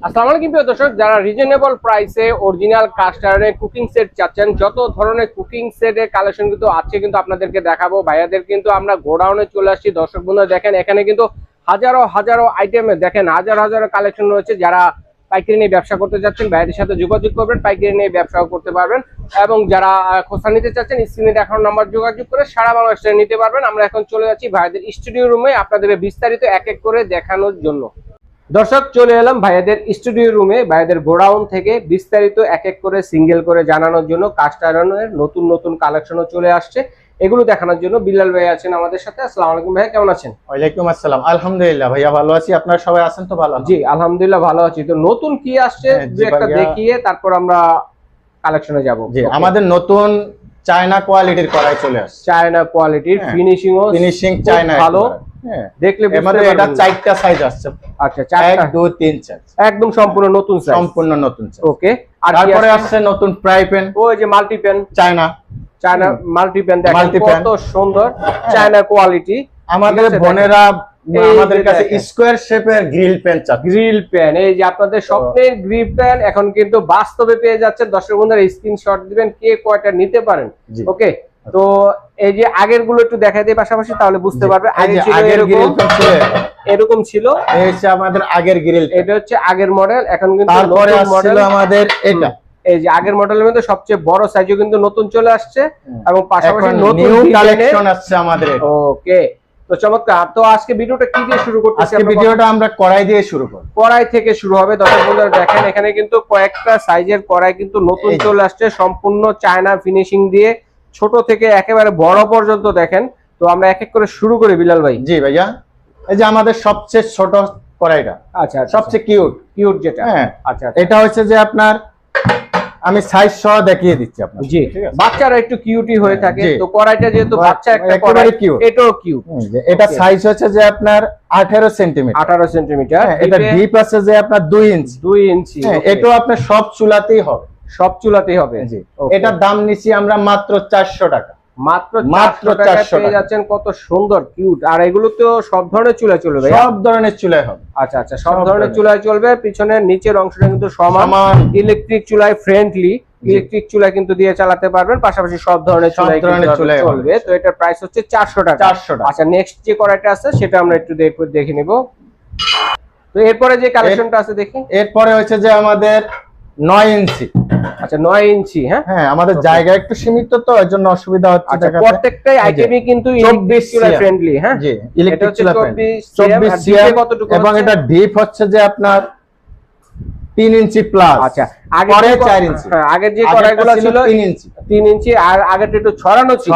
আসসালামু আলাইকুম প্রিয় দর্শক, যারা রিজনেবল প্রাইসে অরিজিনাল কাস্ট আয়রনের কুকিং সেট চাচ্ছেন, যত ধরনের কুকিং সেটের কালেকশন কিন্তু আছে কিন্তু আপনাদেরকে দেখাবো। ভাইয়াদের কিন্তু আমরা গোডাউনে চলে আসছি। দর্শক বন্ধুরা দেখেন, এখানে কিন্তু হাজারো হাজারো আইটেমে দেখেন হাজার হাজারো কালেকশন রয়েছে। যারা পাইকারি নিয়ে ব্যবসা করতে চাচ্ছেন ভাইয়াদের সাথে যোগাযোগ করবেন, পাইকারি নিয়ে ব্যবসাও করতে পারবেন। এবং যারা খোসা নিতে চাচ্ছেন স্ক্রিনে দেখানো নাম্বার যোগাযোগ করে সারা বাংলাদেশে নিতে পারবেন। আমরা এখন চলে যাচ্ছি ভাইয়াদের স্টুডিও রুমে আপনাদের বিস্তারিত এক এক করে দেখানোর জন্য। দর্শক চলে এলাম ভাইয়াদের স্টুডিও রুমে, ভাইয়াদের গোডাউন থেকে বিস্তারিত এক এক করে সিঙ্গেল করে জানানোর জন্য। কাস্ট আয়রনের নতুন নতুন কালেকশনও চলে আসছে, এগুলো দেখানোর জন্য বিল্লাল ভাই আছেন আমাদের সাথে। আসসালামু আলাইকুম ভাই, কেমন আছেন? ওয়ালাইকুম আসসালাম। আলহামদুলিল্লাহ ভাইয়া ভালো আছি, আপনারা সবাই আছেন তো? ভালো। জি আলহামদুলিল্লাহ ভালো আছি। তো নতুন কি আসছে একটা দেখিয়ে তারপর আমরা কালেকশনে যাব। জি, আমাদের নতুন চায়না কোয়ালিটির কড়াই চলে আসছে। চায়না কোয়ালিটির ফিনিশিং চায়না ভালো, দেখলে আমাদের এটা 4টা সাইজ আসছে। আচ্ছা, 1 2 3 4 একদম সম্পূর্ণ নতুন সাইজ, সম্পূর্ণ নতুন সাইজ। ওকে। আর তারপরে আসছে নতুন ফ্রাই প্যান, ওই যে multi pan, China multi pan. দেখেন কত সুন্দর চায়না কোয়ালিটি। আমাদের বোনেরা আমাদের কাছে স্কয়ার শেপের গ্রিল প্যান চাচ্ছে। গ্রিল প্যান, এই যে আপনাদের স্বপ্নের গ্রিল প্যান এখন কিন্তু বাস্তবে পেয়ে যাচ্ছেন। দর্শক বন্ধুরা স্ক্রিনশট দিবেন কে কয়টা নিতে পারেন। ওকে, তো এই যে আগের গুলো একটু দেখাই দিই পাশাপাশি, তাহলে বুঝতে পারবে। আগের গ্রিল প্যান এরকম ছিল, এই হচ্ছে আমাদের আগের গ্রিল। এটা হচ্ছে আগের মডেল। এখন কিন্তু তারপরে আসছিল আমাদের এটা, এই যে আগের মডেলের মধ্যে সবচেয়ে বড় সাইজও কিন্তু নতুন চলে আসছে এবং পাশাপাশি নতুন নিউ কালেকশন আসছে আমাদের। ওকে, তো চমৎকার। তো আজকে ভিডিওটা কি দিয়ে শুরু করতেছি? আজকে ভিডিওটা আমরা কড়াই দিয়ে শুরু করব। কড়াই থেকে শুরু হবে। দর্শক বন্ধুরা দেখেন, এখানে কিন্তু কয়েকটা সাইজের কড়াই কিন্তু নতুন চলে আসছে, সম্পূর্ণ চায়না ফিনিশিং দিয়ে, ছোট থেকে একেবারে বড় পর্যন্ত দেখেন। তো আমরা এক এক করে শুরু করি বিলাল ভাই। জি ভাইয়া, এই যে আমাদের সবচেয়ে ছোট কড়াইটা, আচ্ছা, সবচেয়ে কিউট যেটা, আচ্ছা, এটা হচ্ছে যে আপনার আমি সাইজ সহ দেখিয়ে দিচ্ছি আপনাকে। জি, বাচ্চারা একটু কিউটি হয়ে থাকে, তো কড়াইটা যেহেতু বাচ্চা একটা কড়াই, এটাও কিউট। এটা সাইজ হচ্ছে যে আপনার 18 সেন্টিমিটার। 18 সেন্টিমিটার। এটা ডিপ আছে যে আপনার 2 ইঞ্চি। 2 ইঞ্চি। এটাও আপনার সব চুলাতেই হবে, সব চুলাতেই হবে। জি, এটার দাম নিছি আমরা মাত্র 400 টাকা। মাত্র 400 পেয়ে যাচ্ছেন। কত সুন্দর কিউট। আর এগুলো তো সব ধরনের চুলায় চলবে? সব ধরনের চুলায় হবে। আচ্ছা আচ্ছা, সব ধরনের চুলায় চলবে। পিছনের নিচের অংশটা কিন্তু সমান। ইলেকট্রিক চুলায় ফ্রেন্ডলি, ইলেকট্রিক চুলা কিন্তু দিয়ে চালাতে পারবেন। পাশাপাশি সব ধরনের চুলায় চলবে। তো এটার প্রাইস হচ্ছে 400 টাকা। 400 টাকা। আচ্ছা, নেক্সট যে কড়াইটা আছে সেটা আমরা একটু দেখে নিব। তো এরপরে যে কালেকশনটা আছে দেখি। এরপরে হচ্ছে যে আমাদের 9 ইঞ্চি। আচ্ছা, 9 ইঞ্চি। হ্যাঁ, আমাদের জায়গা একটু সীমিত, তো এর জন্য অসুবিধা হচ্ছে দেখাতে। প্রত্যেকটাই আইটেমই কিন্তু 24 চুলা ফ্রেন্ডলি। হ্যাঁ, জি, ইলেকট্রিক চুলা 24 সিএম কতটুকু, এবং এটা ডিপ হচ্ছে যে আপনার 3 ইঞ্চি প্লাস। আচ্ছা, আগে 4 ইঞ্চি। হ্যাঁ, আগের যে কড়াইগুলো ছিল 3 ইঞ্চি, 3 ইঞ্চি, আর আগেরটা একটু ছড়ানো ছিল।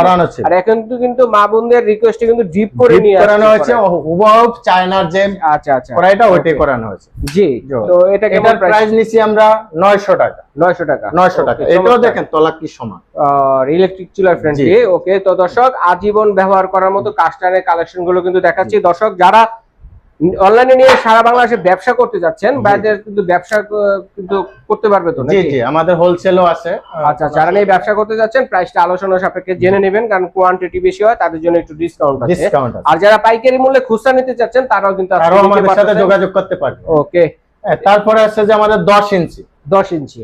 আর এখন কিন্তু মা বোনদের রিকোয়েস্টে কিন্তু ডিপ করে নিয়ে করানো হয়েছে, হুবহু চায়নার যে আচ্ছা আচ্ছা কড়াইটা ওইটাই করানো হয়েছে। জি, তো এটার প্রাইস নিছি আমরা 900 টাকা। 900 টাকা। 900 টাকা। এটাও দেখেন তলা কি সমান, আর ইলেকট্রিক চুলা ফ্রেন্ডলি। ওকে, তো দর্শক আজীবন ব্যবহার করার মতো কাস্টারের কালেকশন গুলো কিন্তু দেখাচ্ছি। দর্শক যারা অনলাইনে নিয়ে সারা বাংলাদেশে ব্যবসা করতে যাচ্ছেন, বাইরে কিন্তু ব্যবসা কিন্তু করতে পারবে তো? জি জি, আমাদের হোলসেলও আছে। আচ্ছা, যারা নিয়ে ব্যবসা করতে যাচ্ছেন প্রাইসটা আলোচনা সাপেক্ষে জেনে নেবেন, কারণ কোয়ান্টিটি বেশি হয় তাদের জন্য একটু ডিসকাউন্ট আছে। আর যারা পাইকারি মূল্যে খুচরা নিতে চাচ্ছেন তারাও কিন্তু আমাদের সাথে যোগাযোগ করতে পারবে। ওকে, তারপরে আছে যে আমাদের 10 ইঞ্চি। 10 ইঞ্চি,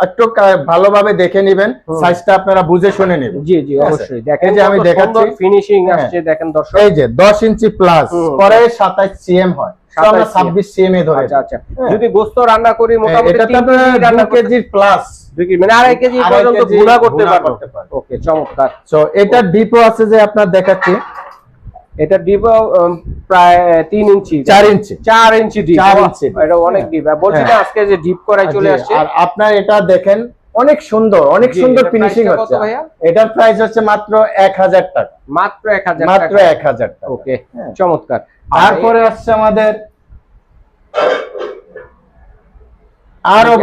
একটু ভালোভাবে দেখে নেবেন, সাইজটা আপনারা বুঝে শুনে নেবেন। জি জি, অবশ্যই। দেখেন যে আমি দেখাচ্ছি ফিনিশিং আসছে, দেখেন দর্শক। এই যে 10 ইঞ্চি প্লাস, পরে 27 সিএম হয়, আমরা 26 সিএম এ ধরে। আচ্ছা আচ্ছা, যদি গোশত রান্না করি মোটামুটি 2 কেজি প্লাস, 2 কেজি মানে 2.5 কেজি পর্যন্ত গুণা করতে পারবো। ওকে, চমৎকার। সো এটা ডিপো আছে যে আপনার দেখাচ্ছি, এটা ডিপ প্রায় 3 ইঞ্চি, 4 ইঞ্চি, 4 ইঞ্চি ডিপ। 4 ইঞ্চি, এটা অনেক ডিপ। বলছি না আজকে যে ডিপ করাই চলে আসছে। আর আপনার এটা দেখেন অনেক সুন্দর, অনেক সুন্দর ফিনিশিং হচ্ছে। এটার প্রাইস হচ্ছে মাত্র 1000 টাকা। মাত্র 1000 টাকা। মাত্র 1000 টাকা। ওকে, চমৎকার। তারপরে আসছে আমাদের আরো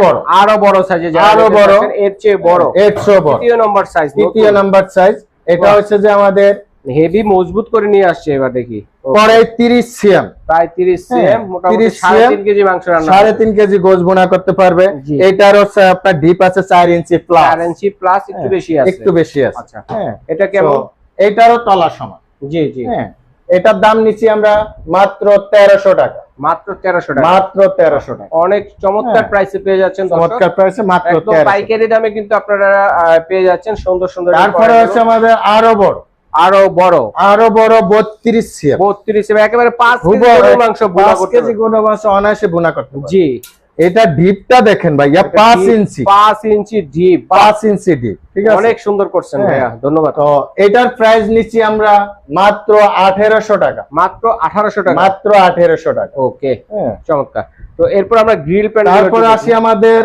বড় সাইজে, আরো বড়, এর চেয়ে বড়, তৃতীয় নম্বর সাইজ। তৃতীয় নম্বর সাইজ। এটা হচ্ছে যে আমাদের হেভি মজবুত করে নিয়ে আসছে। এবার দেখি কড়াই 30 সিএম, প্রায় 30 সিএম, মোটামুটি 3.5 কেজি মাংস রান্না, 3.5 কেজি গোশ বোনা করতে পারবে। এটার হচ্ছে আপনার ডিপ আছে 4 ইঞ্চি প্লাস, 4 ইঞ্চি প্লাস, একটু বেশি আছে, একটু বেশি আছে। আচ্ছা, এটা কেমন? এটারও তলা সমান। জি জি, এটার দাম নিচ্ছি আমরা মাত্র 1300 টাকা। মাত্র 1300 টাকা। মাত্র 1300 টাকা। অনেক চমৎকার প্রাইসে পেয়ে যাচ্ছেন দর্শক। চমৎকার প্রাইসে মাত্র একদম 1300। পাইকারি দামে কিন্তু আপনারা পেয়ে যাচ্ছেন সুন্দর সুন্দর। তারপরে হচ্ছে আমাদের আরো বড় 32 সিএম। 32 সিএম একেবারে 5 কেজি গরুর মাংস বোনা করতে 5 কেজি গরুর মাংস অনায়াসে বোনা করতে পারবে। জি, এটা ডিপটা দেখেন ভাইয়া 5 ইঞ্চি। 5 ইঞ্চি ডিপ, 5 ইঞ্চি ডিপ, ঠিক আছে। অনেক সুন্দর করছেন ভাইয়া, ধন্যবাদ। তো এটার প্রাইস নিচ্ছি আমরা মাত্র 1800 টাকা। মাত্র 1800 টাকা। মাত্র 1800 টাকা। ওকে, চমৎকার। তো এরপর আমরা গ্রিল প্যান, তারপর আসি আমাদের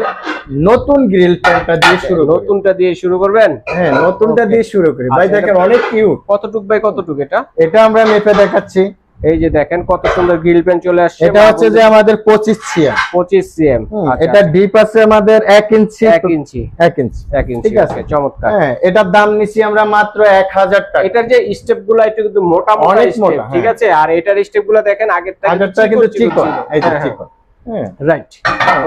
নতুন গ্রিল প্যানটা দিয়ে শুরু করি। নতুনটা দিয়ে শুরু করবেন? হ্যাঁ, নতুনটা দিয়ে শুরু করি ভাই। দেখেন অনেক কিউট। কতটুক বাই কতটুক এটা? এটা আমরা মেপে দেখাচ্ছি। এই যে দেখেন কত সুন্দর গ্রিল প্যান চলে আসছে। এটা হচ্ছে যে আমাদের 25 সিএম। 25 সিএম। এটা ডিপ আছে আমাদের 1 ইঞ্চি। 1 ইঞ্চি। 1 ইঞ্চি, 1 ইঞ্চি, ঠিক আছে। চমৎকার। হ্যাঁ, এটার দাম নিছি আমরা মাত্র 1000 টাকা। এটার যে স্টেপগুলো এটা কিন্তু মোটা মোটা অনেক স্টেপ, মোটা, ঠিক আছে। আর এটার স্টেপগুলো দেখেন আগেরটা কিন্তু চিকন। এই যে চিকন। হ্যাঁ, রাইট।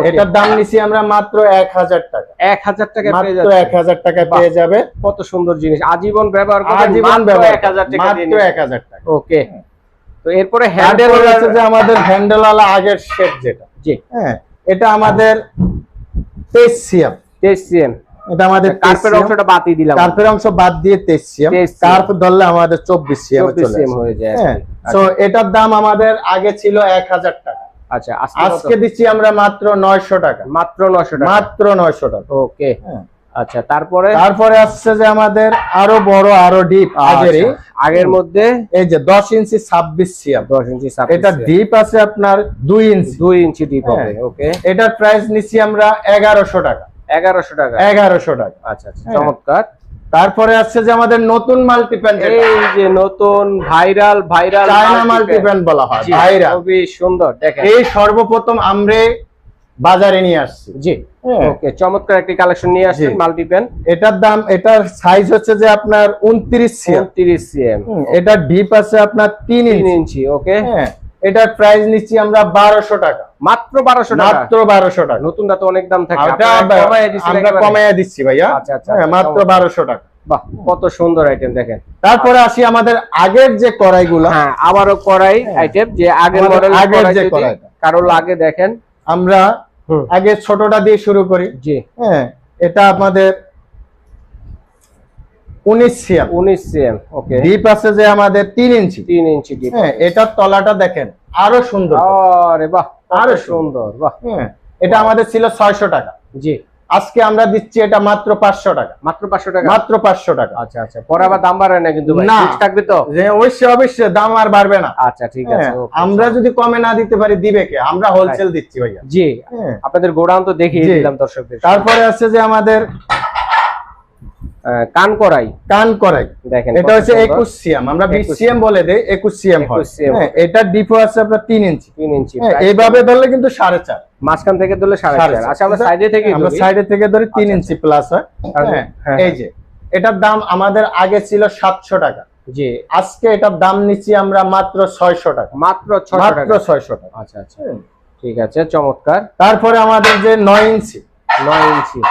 এটার দাম নিছি আমরা মাত্র 1000 টাকা। 1000 টাকা পেয়ে মাত্র যাচ্ছে। 1000 টাকা পেয়ে যাবে। কত সুন্দর জিনিস, আজীবন ব্যবহার করবেন, আজীবন মাত্র ব্যবহার 1000 টাকা দিয়ে মাত্র নিন। 1000 টাকা। ওকে, তো এরপরে হ্যান্ডেল হ্যান্ডেল আছে যে আমাদের হ্যান্ডেলওয়ালা আগের শেপ যেটা। জি, হ্যাঁ, এটা আমাদের 23 সিএম। 23 সিএম। এটা আমাদের কার্পের অংশটা বাদ দিলাম, কার্পের অংশ বাদ দিয়ে 23 সিএম। কার্প ধরলে আমাদের 24 সিএম চলে আসে হয়ে যায়। হ্যাঁ, সো এটার দাম আমাদের আগে ছিল 1000 টাকা। আচ্ছা, আজকে দিচ্ছি আমরা মাত্র 900 টাকা। মাত্র 900 টাকা। মাত্র 900 টাকা। ওকে, হ্যাঁ। আচ্ছা, তারপরে আসছে যে আমাদের আরো বড় আরো ডিপ আগের মধ্যে এই যে 10 ইঞ্চি 26 সিএম। 10 ইঞ্চি 26। এটা ডিপ আছে আপনার 2 ইঞ্চি। 2 ইঞ্চি ডিপ হবে। ওকে, এটার প্রাইস নিচ্ছি আমরা 1100 টাকা। 1100 টাকা। 1100 টাকা। আচ্ছা, চমৎকার। তারপরে আসছে যে আমাদের নতুন মাল্টিপ্যান, এই যে নতুন ভাইরাল চায়না মাল্টিপ্যান বলা হয়, ভাইরাল। খুবই সুন্দর, দেখেন এই সর্বপ্রথম আমরা বাজারে নিয়ে আসছি। জি, ওকে, চমৎকার একটি কালেকশন নিয়ে আসছেন মাল্টিপ্যান। এটার সাইজ হচ্ছে যে আপনার 29 সিএম। 29 সিএম। এটা ডিপ আছে আপনার 3 ইঞ্চি। ওকে, হ্যাঁ, এটার প্রাইস নিচ্ছি আমরা 1200 টাকা। মাত্র 1200 টাকা। মাত্র 1200 টাকা। নতুনটা তো অনেক দাম থাকে, আমরা কমাইয়া দিচ্ছি ভাইয়া। আচ্ছা, মাত্র 1200 টাকা। বাহ, কত সুন্দর আইটেম দেখেন। তারপরে আসি আমাদের আগের যে কড়াইগুলো। হ্যাঁ, আবারও কড়াই আইটেম, যে আগের মডেল আগের যে কড়াইটা কারো লাগে দেখেন। আমরা আগে ছোটটা দিয়ে শুরু করি। জি, হ্যাঁ, এটা আমাদের 19 সিএম। 19 সিএম। ওকে, ডিপ আছে যে আমাদের 3 ইঞ্চি। 3 ইঞ্চি ডিপ। হ্যাঁ, এটার তলাটা দেখেন আরো সুন্দর। আরে বাহ, আরো আরো সুন্দর। বাহ, হ্যাঁ, এটা আমাদের ছিল 600 টাকা। জি, আজকে আমরা দিচ্ছি এটা মাত্র 500 টাকা। মাত্র 500 টাকা। মাত্র 500 টাকা। আচ্ছা, পরে আবার দাম বাড়ে না কিন্তু ভাই? না, ফিক্স থাকবে তো? যে অবশ্যই দাম আর বাড়বে না। আচ্ছা, ঠিক আছে। আমরা যদি কমে না দিতে পারি দিবে কে? আমরা হোলসেল দিচ্ছি ভাইয়া। জি, আপনাদের গোডাউন তো দেখিয়ে দিলাম দর্শকদের। তারপরে আছে যে আমাদের কান করাই। দেখেন এটা হচ্ছে 21 সিএম। আমরা 20 সিএম বলে দেই, 21 সিএম হয়। এটা ডিপো আছে আপনার 3 ইঞ্চি। 3 ইঞ্চি। এইভাবে ধরলে কিন্তু 4.5। মাঝখান থেকে ধরলে 4.5। আচ্ছা, আমরা সাইডে থেকে ধরি 3 ইঞ্চি প্লাস হয়। এই যে এটার দাম আমাদের আগে ছিল 700 টাকা। জি, আজকে এটার দাম নিচ্ছি আমরা মাত্র 600 টাকা। মাত্র 600 টাকা। আচ্ছা, ঠিক আছে, চমৎকার। তারপরে আমাদের যে 9 ইঞ্চি। 9 ইঞ্চি,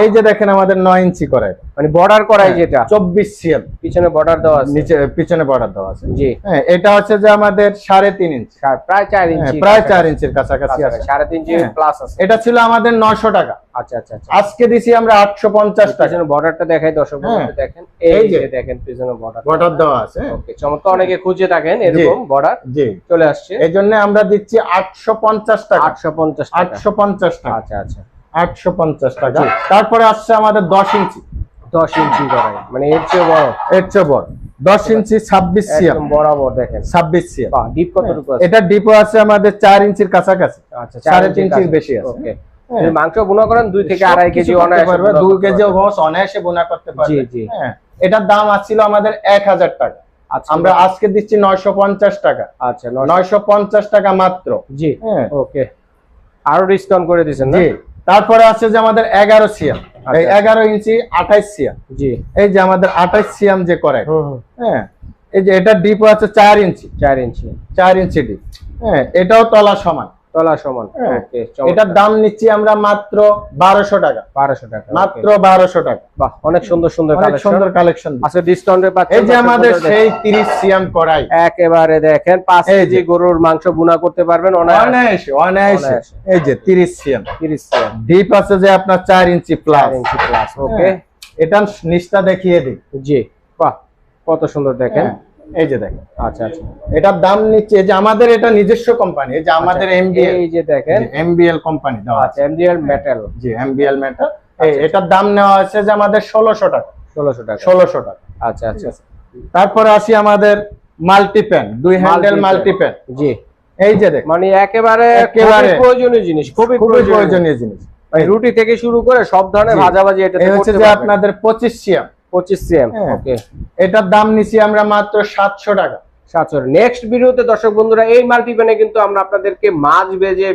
এই যে দেখেন আমাদের 9 ইঞ্চি কড়াই, মানে বর্ডার করাই যেটা 24 সিএম। পিছনে বর্ডার দেওয়া আছে, নিচে পিছনে বর্ডার দেওয়া আছে। জি, হ্যাঁ, এটা হচ্ছে যে আমাদের 3.5 ইঞ্চি। প্রায় 4 ইঞ্চি। প্রায় 4 ইঞ্চির কাছাকাছি আছে। 3.5 ইঞ্চি প্লাস আছে। এটা ছিল আমাদের 900 টাকা। আচ্ছা, আজকে দিছি আমরা 850 টাকা। পিছনে বর্ডারটা দেখাই দর্শক বন্ধুদের, দেখেন এই যে দেখেন পিছনে বর্ডার দেওয়া আছে। ওকে, চমৎকার। অনেকে খুঁজে থাকেন এরকম বর্ডার। জি, চলে আসছে। এইজন্য আমরা দিচ্ছি 850 টাকা। 850 টাকা। 850 টাকা। আচ্ছা, 850 টাকা। তারপরে আসছে আমাদের 10 ইঞ্চি। 10 ইঞ্চি করাই, মানে এর চেয়ে বড়। 10 ইঞ্চি 26 সিএম। একদম বরাবর দেখেন 26 সিএম। বাহ, ডিপ কতটুকু আছে? এটা ডিপো আছে আমাদের 4 ইঞ্চির কাছাকাছি। আচ্ছা, 4.5 ইঞ্চির বেশি আছে। ওকে, মাংস বোনা করেন 2 থেকে 2.5 কেজি পারবে। 2 কেজি অনায়াসে বোনা করতে পারবে। জি, হ্যাঁ, এটার দাম আছিল আমাদের 1000 টাকা। আমরা আজকে দিচ্ছি 950 টাকা। আচ্ছা, 950 টাকা মাত্র। জি, ওকে, আরো ডিসকাউন্ট করে দিবেন না? জি, তারপরে আছে যে আমাদের 11 সিএম। এই 11 ইঞ্চি 28 সিএম। জি, এই যে আমাদের 28 সিএম যে করে। হ্যাঁ, এই যে এটা ডিপো আছে 4 ইঞ্চি। 4 ইঞ্চি। 4 ইঞ্চি ডিপ। হ্যাঁ, এটাও তলা সমান। তলা সমান। হ্যাঁ। ওকে, এটার দাম নিচ্ছি আমরা মাত্র 1200 টাকা। 1200 টাকা, মাত্র 1200 টাকা। বাহ, অনেক সুন্দর সুন্দর অনেক কালেকশন। সুন্দর কালেকশন। আচ্ছা, ডিসকাউন্টে পাচ্ছেন। এই যে আমাদের সেই 30 সিএম কড়াই, একেবারে দেখেন 5 কেজি গরুর মাংস ভুনা করতে পারবেন অনায়াসে। অনায়াসে। এই যে 30 সিএম, 30 সিএম, ডিপ আছে যে আপনার 4 ইঞ্চি প্লাস। 4 ইঞ্চি প্লাস। ওকে, এটা নিচটা দেখিয়ে দিই। জি, বাহ, কত সুন্দর দেখেন। এই যে দেখেন। আচ্ছা আচ্ছা, এটার দাম নিচ্ছে যে আমাদের এটা নিজস্ব কোম্পানি, এই যে আমাদের এমবিএল, এই যে দেখেন এমবিএল কোম্পানি দেওয়া আছে। আচ্ছা, এমডিএল মেটাল। জি, এমবিএল মেটাল। এটার দাম নেওয়া হয়েছে যে আমাদের 1600 টাকা। 1600 টাকা। 1600 টাকা। আচ্ছা আচ্ছা, তারপরে আসি আমাদের মাল্টিপ্যান, 2 হ্যান্ডেল মাল্টিপ্যান। জি, এই যে দেখেন, মানে একেবারে খুবই প্রয়োজনীয় জিনিস, খুবই প্রয়োজনীয় জিনিস। রুটি থেকে শুরু করে সব ধরনের ভাজাভাজি এটাতে এই করতে হচ্ছে যে পারবেন। আপনাদের 25 সিএম। 25 সিএম। ওকে, এটার দাম নিছি আমরা মাত্র 700 টাকা। 700। নেক্সট ভিডিওতে দর্শক বন্ধুরা এই মাল্টিপ্যানে কিন্তু আমরা আপনাদেরকে মাছ ভেজে,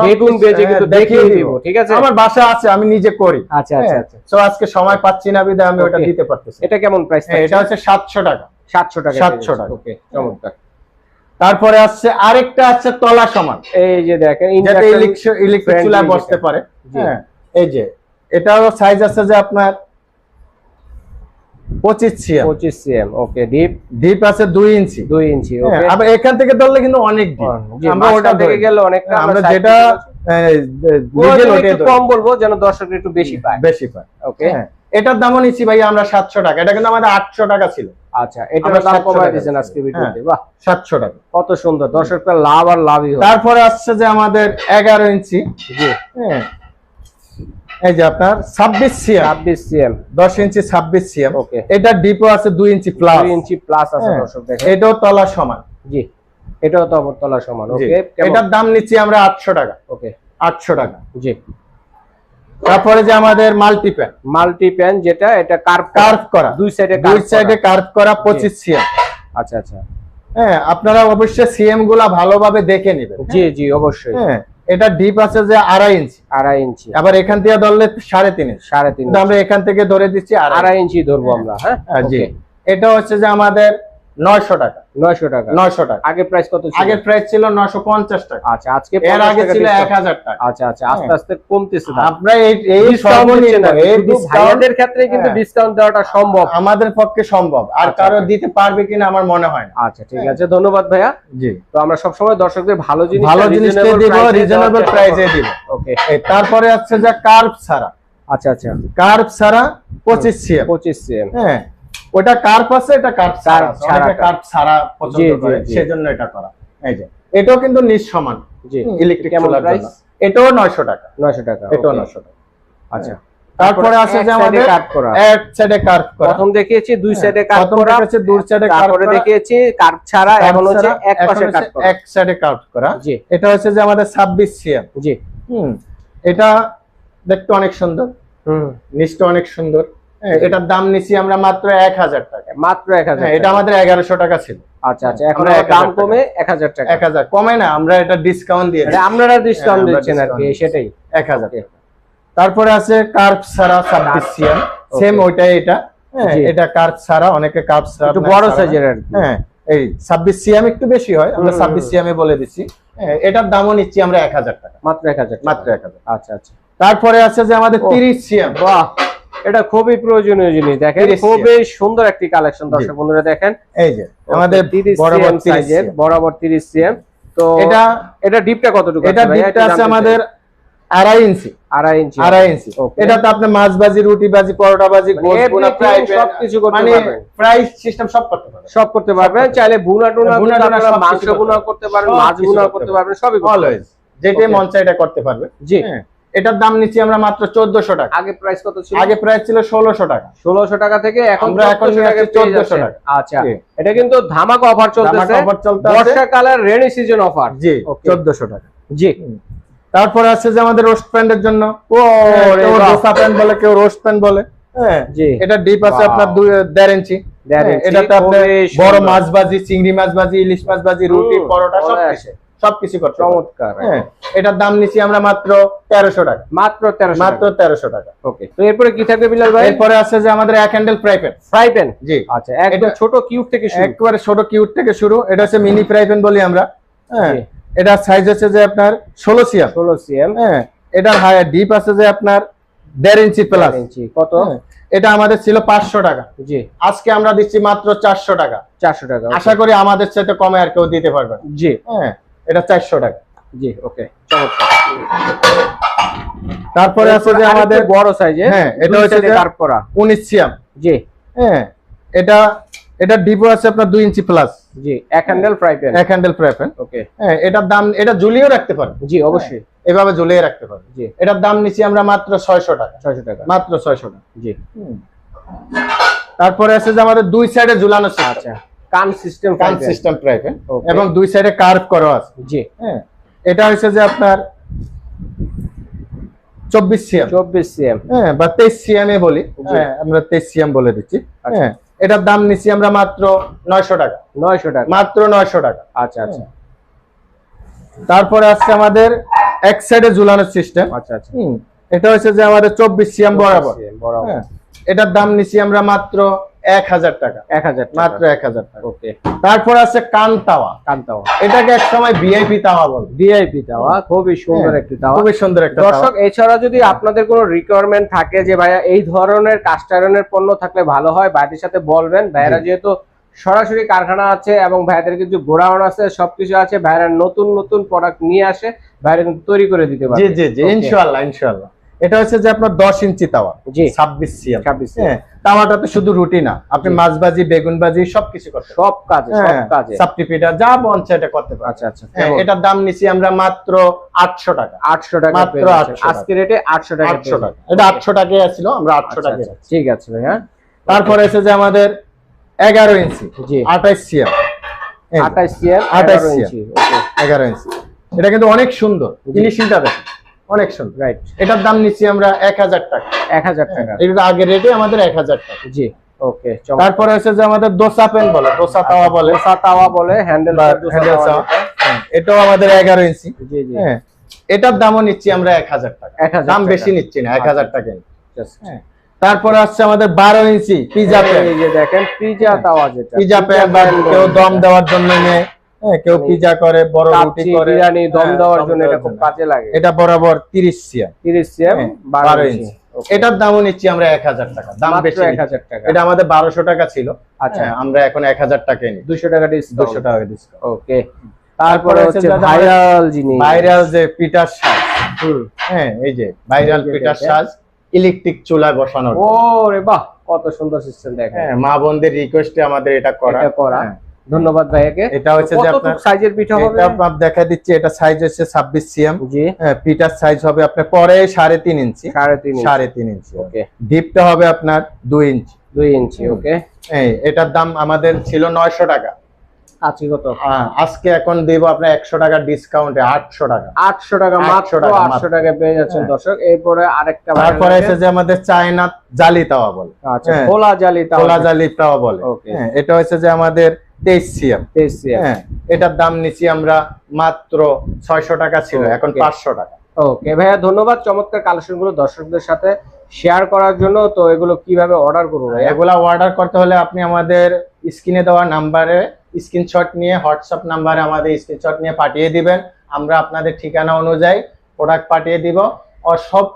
বেগুন ভেজে কিন্তু দেখিয়ে দিব, ঠিক আছে? আমার বাসা আছে, আমি নিজে করি। আচ্ছা আচ্ছা আচ্ছা, তো আজকে সময় পাচ্ছি না বিধায় আমি ওটা দিতে পারতেছি। এটা কেমন প্রাইস? এটা হচ্ছে 700 টাকা। 700 টাকা। 700 টাকা। ওকে, চমৎকার। তারপরে আসছে আরেকটা আছে তলা সমান, এই যে দেখেন, যাতে ইলেকট্রিক চুলায় বসতে পারে। হ্যাঁ, এই যে এটাও সাইজ আছে যে আপনার 25 সিএম। 25 সিএম। ওকে, ডিপ, ডিপ আছে 2 ইঞ্চি। 2 ইঞ্চি। ওকে, আবার এখান থেকে ধরলে কিন্তু অনেক ডিপ, আমরা ওটা থেকে গেলে অনেকটা, আমরা যেটা লিগেল ওটা একটু কম বলবো যেন দর্শক একটু বেশি পায়। বেশি পায়। ওকে, এটার দামও নিচ্ছি ভাই আমরা 700 টাকা। এটা কিন্তু আমাদের 800 টাকা ছিল। আচ্ছা, এটার দাম কমায় দিয়েছেন আজকে ভিডিওতে। বাহ, 700 টাকা। কত সুন্দর, দর্শকরা লাভ আর লাভই হবে। তারপরে আসছে যে আমাদের 11 ইঞ্চি। জি, হ্যাঁ, এই যে আপনার 26 সিএম। 26 সিএম। 10 ইঞ্চি 26 সিএম। ওকে, এটা ডিপো আছে 2 ইঞ্চি প্লাস। 2 ইঞ্চি প্লাস আছে দর্শক দেখেন। এটাও তলা সমান। জি, এটাও তো তলা সমান। ওকে, এটার দাম নিচ্ছি আমরা 800 টাকা। ওকে, 800 টাকা। জি। তারপরে যে আমাদের মাল্টিপ্যান, মাল্টিপ্যান যেটা, এটা কার্ভ করা, দুই সাইডে কার্ভ করা 25 সিএম। আচ্ছা আচ্ছা, হ্যাঁ, আপনারা অবশ্যই সিএম গুলা ভালোভাবে দেখে নেবেন। জি জি, অবশ্যই। হ্যাঁ, এটা ডিপ আছে যে 2.5 ইঞ্চি। 2.5 ইঞ্চি। আবার এখান থেকে ধরলে 3.5 ইঞ্চি। 3.5। আমরা এখান থেকে ধরে দিচ্ছি 2.5 ইঞ্চি ধরবো আমরা। হ্যাঁ, জি। এটা হচ্ছে যে আমাদের 900 টাকা। 900 টাকা। 900 টাকা। আগে প্রাইস কত ছিল? আগের প্রাইস ছিল 950 টাকা। আচ্ছা, আজকে এর আগে ছিল 1000 টাকা। আচ্ছা আচ্ছা, আস্তে আস্তে কমতেছে দাম। আমরা এই সর্বনিম্ন এই ভাইয়াদের ক্ষেত্রে কিন্তু ডিসকাউন্ট দেওয়াটা সম্ভব, আমাদের পক্ষে সম্ভব, আর কারো দিতে পারবে কিনা আমার মনে হয় না। আচ্ছা, ঠিক আছে, ধন্যবাদ ভাইয়া। জি, তো আমরা সব সময় দর্শকদের ভালো জিনিস দিব, রিজনেবল প্রাইসে দিব। ওকে, তারপরে আছে যে কার্ভ ছাড়া। আচ্ছা আচ্ছা, কার্ভ ছাড়া 25 সিএম। 25 সিএম। হ্যাঁ, ওটা কার্ভ আছে, এটা কার্ভ ছাড়া। ছাড়া, কার্ভ ছাড়া পছন্দ করে, সেজন্য এটা করা। এই যে এটাও কিন্তু নিজ সমান। জি, ইলেকট্রিক চুলার জন্য। এটাও 900 টাকা। 900 টাকা। এটাও 900 টাকা। আচ্ছা, তারপরে আছে যে আমাদের কাট করা, এক সাইডে কার্ভ করা। প্রথম দেখিয়েছি দুই সাইডে কাট প্রথম করা, দেখিয়েছি দুই সাইডে কার্ভ করা, তারপরে দেখিয়েছি কার্ভ ছাড়া, এখন হচ্ছে এক পাশে কাট করা, এক সাইডে কার্ভ করা। জি, এটা হচ্ছে যে আমাদের 26 সিএম। জি, এটা দেখতে অনেক সুন্দর, নিচটা অনেক সুন্দর। এটার দাম নিছি আমরা মাত্র 1000 টাকা। মাত্র 1000। এটা আমাদের 1100 টাকা ছিল। আচ্ছা আচ্ছা, এখন দাম কমে 1000 টাকা। 1000 কমে না, আমরা এটা ডিসকাউন্ট দিয়ে দিই। আপনারা ডিসকাউন্ট দিচ্ছেন আর কি, সেটাই 1000 টাকা। তারপরে আছে কার্ভ ছাড়া 26 সিএম, সেম ওইটাই। এটা এটা কার্ভ ছাড়া, অনেকে কার্ভ ছাড়া একটু বড় সাইজের আর কি। হ্যাঁ, এই 26 সিএম একটু বেশি হয়, আমরা 26 সিএম এ বলে দিচ্ছি। এটার দামও নিচ্ছি আমরা 1000 টাকা। মাত্র 1000। মাত্র 1000। আচ্ছা আচ্ছা, তারপরে আছে যে আমাদের 30 সিএম। বাহ, এটা খুবই প্রয়োজনীয় জিনিস। দেখেন, খুবই সুন্দর একটি কালেকশন দর্শক বন্ধুরা দেখেন। এই যে আমাদের 30 বরাবর সাইজের, বরাবর 30 সিএম। তো এটা ডিপটা কতটুকু? এটা ডিপটা আছে আমাদের 2.5 ইঞ্চি। 2.5 ইঞ্চি। 2.5 ইঞ্চি। এটাতে আপনি মাছ ভাজি, রুটি ভাজি, পরোটা ভাজি, গোশ বোনা, ফ্রাই সবকিছু করতে পারবেন। ফ্রাই সিস্টেম সব করতে পারবেন। সব করতে পারবেন। চাইলে ভুনা টুনা, মাংস ভুনা করতে পারবেন, মাছ ভুনা করতে পারবেন, সবই অলওয়েজ যেটাই মন চায় এটা করতে পারবে। জি, এটার দাম নিচ্ছি আমরা মাত্র 1400 টাকা। আগে প্রাইস কত ছিল? আগে প্রাইস ছিল 1600 টাকা। 1600 টাকা থেকে এখন আমরা এখন 1400 টাকা। আচ্ছা, এটা কিন্তু ধামাকা অফার চলতেছে, বর্ষাকালের রেনি সিজন অফার। জি, 1400 টাকা। জি, তারপরে আছে যে আমাদের রোস্ট প্যান্টের জন্য, কেউ দোসা প্যান্ট বলে, কেউ রোস্ট প্যান্ট বলে। হ্যাঁ, এটা ডিপ আছে আপনার 1.5 ইঞ্চি। এটাতে আপনি বড় মাছ ভাজি, চিংড়ি মাছ ভাজি, ইলিশ মাছ ভাজি, রুটি, পরোটা সবকিছু করতে পারবেন। চমৎকার। হ্যাঁ, এটার দাম নিছি আমরা মাত্র 1300 টাকা। মাত্র 1300। মাত্র 1300 টাকা। ওকে, তো এরপরে কি থাকবে বিলাল ভাই? এরপরে আছে যে আমাদের এক handle fry pan. Fry pan. জি, আচ্ছা, একদম ছোট কিউট থেকে শুরু। একবারে ছোট কিউট থেকে শুরু। এটা হচ্ছে মিনি ফ্রাই প্যান বলি আমরা। হ্যাঁ, এটা সাইজ হচ্ছে যে আপনার 16 সিএম। 16 সিএম। হ্যাঁ, এটার হাই ডিপ আছে যে আপনার 1.5 ইঞ্চি প্লাস। কত? এটা আমাদের ছিল 500 টাকা, জি আজকে আমরা দিচ্ছি মাত্র 400 টাকা। 400 টাকা, আশা করি আমাদের সাথে কমে আর কেউ দিতে পারবে না। জি হ্যাঁ, এটা 400 টাকা। জি ওকে, চমৎকার। তারপরে আছে যে আমাদের বড় সাইজে, হ্যাঁ, এটা হচ্ছে যে তারপরা 19 সিএম। জি হ্যাঁ, এটা ডিপো আছে আপনার 2 ইঞ্চি প্লাস। জি, এক হ্যান্ডেল ফ্রাই প্যান। এক হ্যান্ডেল ফ্রাই প্যান। ওকে। হ্যাঁ, এটার দাম এটা ঝুলিয়েও রাখতে পারবে। জি অবশ্যই, এভাবে ঝুলিয়ে রাখতে পারবে। জি, এটার দাম নিচ্ছি আমরা মাত্র 600 টাকা। 600 টাকা, মাত্র 600 টাকা। জি। তারপরে আছে যে আমাদের দুই সাইডে ঝুলানো সিস্টেম। আচ্ছা, কান সিস্টেম, কান সিস্টেম ফ্রাই প্যান Okay. এবং দুই সাইডে কার্ভ করা আছে। জি। হ্যাঁ, এটা হচ্ছে যে আপনার 24 সিএম। 24 সিএম। হ্যাঁ, বা 23 সিএম এ বলি। জি। হ্যাঁ, আমরা 23 সিএম বলে দিচ্ছি। আচ্ছা। হ্যাঁ, এটার দাম নিচ্ছি আমরা মাত্র 900 টাকা। 900 টাকা, মাত্র 900 টাকা। আচ্ছা আচ্ছা তারপরে আজকে আমাদের এক সাইডে ঝুলানোর সিস্টেম। আচ্ছা আচ্ছা। এটা হচ্ছে যে আমাদের 24 সিএম বরাবর। বরাবর। হ্যাঁ, এটার দাম নিচ্ছি আমরা মাত্র 1000 টাকা। 1000 টাকা, মাত্র 1000 টাকা। ওকে। তারপর আছে কান তাওয়া। কান তাওয়া, এটাকে এক সময় ভিআইপি তাওয়া বলে। ভিআইপি তাওয়া, খুবই সুন্দর একটি তাওয়া। খুবই সুন্দর একটা তাওয়া। দর্শক, এছাড়া যদি আপনাদের কোনো রিকোয়ারমেন্ট থাকে যে ভাইয়া এই ধরনের কাস্ট আয়রনের পণ্য থাকলে ভালো হয়, ভাইদের সাথে বলবেন। ভাইরা যেহেতু সরাসরি কারখানা আছে এবং ভাইদের কিছু গোডাউন আছে, সবকিছু আছে, ভাইরা নতুন নতুন প্রোডাক্ট নিয়ে আসে, ভাইরা কিন্তু তৈরি করে দিতে পারবে। জি জি জি, ইনশাআল্লাহ ইনশাআল্লাহ। এটা হচ্ছে যে আপনার 10 ইঞ্চি তাওয়া। জি, 26 সিএম। 26 সিএম। হ্যাঁ, তাওয়াটাতে শুধু রুটি না, আপনি মাছ ভাজি, বেগুন ভাজি সবকিছু করতে পারবেন। সব কাজে, সব কাজে। সাপটি পিঠা যা মন চায় এটা করতে পারবেন। আচ্ছা আচ্ছা। হ্যাঁ, এটার দাম নিছি আমরা মাত্র 800 টাকা। 800 টাকা, মাত্র 800 টাকা। আজকে রেটে 800 টাকা। 800 টাকা। এটা 800 টাকায় ছিল, আমরা 800 টাকায়। ঠিক আছে ভাই। হ্যাঁ, তারপরে এসে যে আমাদের 11 ইঞ্চি। জি, 28 সিএম। 28 সিএম, 28 ইঞ্চি। ওকে, 11 ইঞ্চি। এটা কিন্তু অনেক সুন্দর, ফিনিশিংটা দেখেন অনেক সুন্দর। রাইট। এটার দাম নিচ্ছি আমরা 1000 টাকা। 1000 টাকা। এটা আগের রেটে আমাদের 1000 টাকা। জি, ওকে। তারপরে হচ্ছে যে আমাদের দোসা প্যান বলে, দোসা তাওয়া বলে। দোসা তাওয়া বলে, হ্যান্ডেল তাওয়া। এটাও আমাদের 11 ইঞ্চি। জি জি। হ্যাঁ, এটার দামও নিচ্ছি আমরা 1000 টাকা। 1000 দাম টাকা। বেশি নিচ্ছি না, 1000 টাকা। Just- হ্যাঁ, তারপরে আসছে আমাদের 12 ইঞ্চি পিজা প্যান। এই যে দেখেন পিজা তাওয়া, যেটা পিজা প্যান বা কেউ দম দেওয়ার জন্য নেয়। হ্যাঁ, কেউ পিজা করে, বড় রুটি কাচ্চি, করে, বিরিয়ানি দম হ্যাঁ, দেওয়ার দম জন্য এটা দেওয়ার খুব জন্য। কাজে লাগে। এটা বরাবর 30 সিএম। 30 সিএম, 12 ইঞ্চি। এটার দামও নিচ্ছি আমরা 1000 টাকা। দাম মাত্র বেশি 1000 টাকা। এটা আমাদের 1200 টাকা ছিল। আচ্ছা, হ্যাঁ, আমরা এখন 1000 টাকায় নিই। 200 টাকা ডিসকাউন্ট। 200 টাকা ডিসকাউন্ট। ওকে। তারপরে হচ্ছে যে ভাইরাল জিনিস, ভাইরাল যে পিঠার সাজ। হুম। হ্যাঁ, এই যে ভাইরাল পিঠার সাজ ইলেকট্রিক চুলায় বসানো। ও রে বাহ, কত সুন্দর সিস্টেম দেখেন। হ্যাঁ, মা বোনদের রিকোয়েস্টে আমাদের এটা করা। হ্যাঁ। ধন্যবাদ ভাইয়াকে। এটা হচ্ছে যে আপনার সাইজের পিঠা হবে, এটা আপনার দেখা দিচ্ছি। এটা সাইজ হচ্ছে 26 সিএম। জি, হ্যাঁ, পিঠার সাইজ হবে আপনার পরে 3.5 ইঞ্চি। 3.5 ইঞ্চি। ওকে। ডিপটা হবে আপনার 2 ইঞ্চি। 2 ইঞ্চি। ওকে। হ্যাঁ, এটার দাম আমাদের ছিল 900 টাকা। আজকে কত? আজকে এখন দেব আপনার 100 টাকা ডিসকাউন্টে 800 টাকা। 800 টাকা, মাত্র 800 টাকা পেয়ে যাচ্ছেন দর্শক। এরপরে আরেকটা তারপরে এসে যে আমাদের চায়না জালি তাওয়া বলে। আচ্ছা, হ্যাঁ, খোলা জালি তাওয়া। খোলা জালি তাওয়া বলে। ওকে। হ্যাঁ, এটা হচ্ছে যে আমাদের 23 সিএম। 23 সিএম। হ্যাঁ, এটার দাম নিচ্ছি আমরা মাত্র 600 টাকা ছিল, এখন ওকে। 500 টাকা। ওকে ভাইয়া, ধন্যবাদ চমৎকার কালেকশনগুলো দর্শকদের সাথে শেয়ার করার জন্য। তো এগুলো কিভাবে অর্ডার করব ভাইয়া? এগুলা অর্ডার করতে হলে আপনি আমাদের স্ক্রিনে দেওয়া নাম্বারে স্ক্রিনশট নিয়ে, হোয়াটসঅ্যাপ নাম্বারে আমাদের স্ক্রিনশট নিয়ে পাঠিয়ে দিবেন। আমরা আপনাদের ঠিকানা অনুযায়ী প্রোডাক্ট পাঠিয়ে দিব। আর সব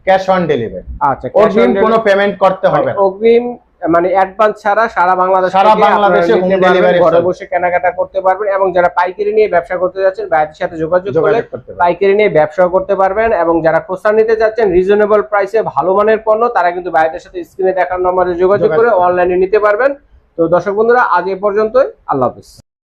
ক্যাশ অন ডেলিভারি। আচ্ছা, অগ্রিম কোনো পেমেন্ট করতে হবে না। অগ্রিম মানে অ্যাডভান্স ছাড়া সারা বাংলাদেশে হোম ডেলিভারি ঘরে বসে কেনাকাটা করতে পারবেন। এবং যারা পাইকারি নিয়ে ব্যবসা করতে যাচ্ছেন, ভাইয়ের সাথে যোগাযোগ করলে করতে পারবেন। পাইকারি নিয়ে ব্যবসা করতে পারবেন। এবং যারা খুচরা নিতে যাচ্ছেন রিজনেবল প্রাইসে ভালো মানের পণ্য, তারা কিন্তু ভাইয়ের সাথে স্ক্রিনে দেখার নম্বরে যোগাযোগ করে অনলাইনে নিতে পারবেন। তো দর্শক বন্ধুরা, আজ এ পর্যন্তই। আল্লাহ হাফেজ।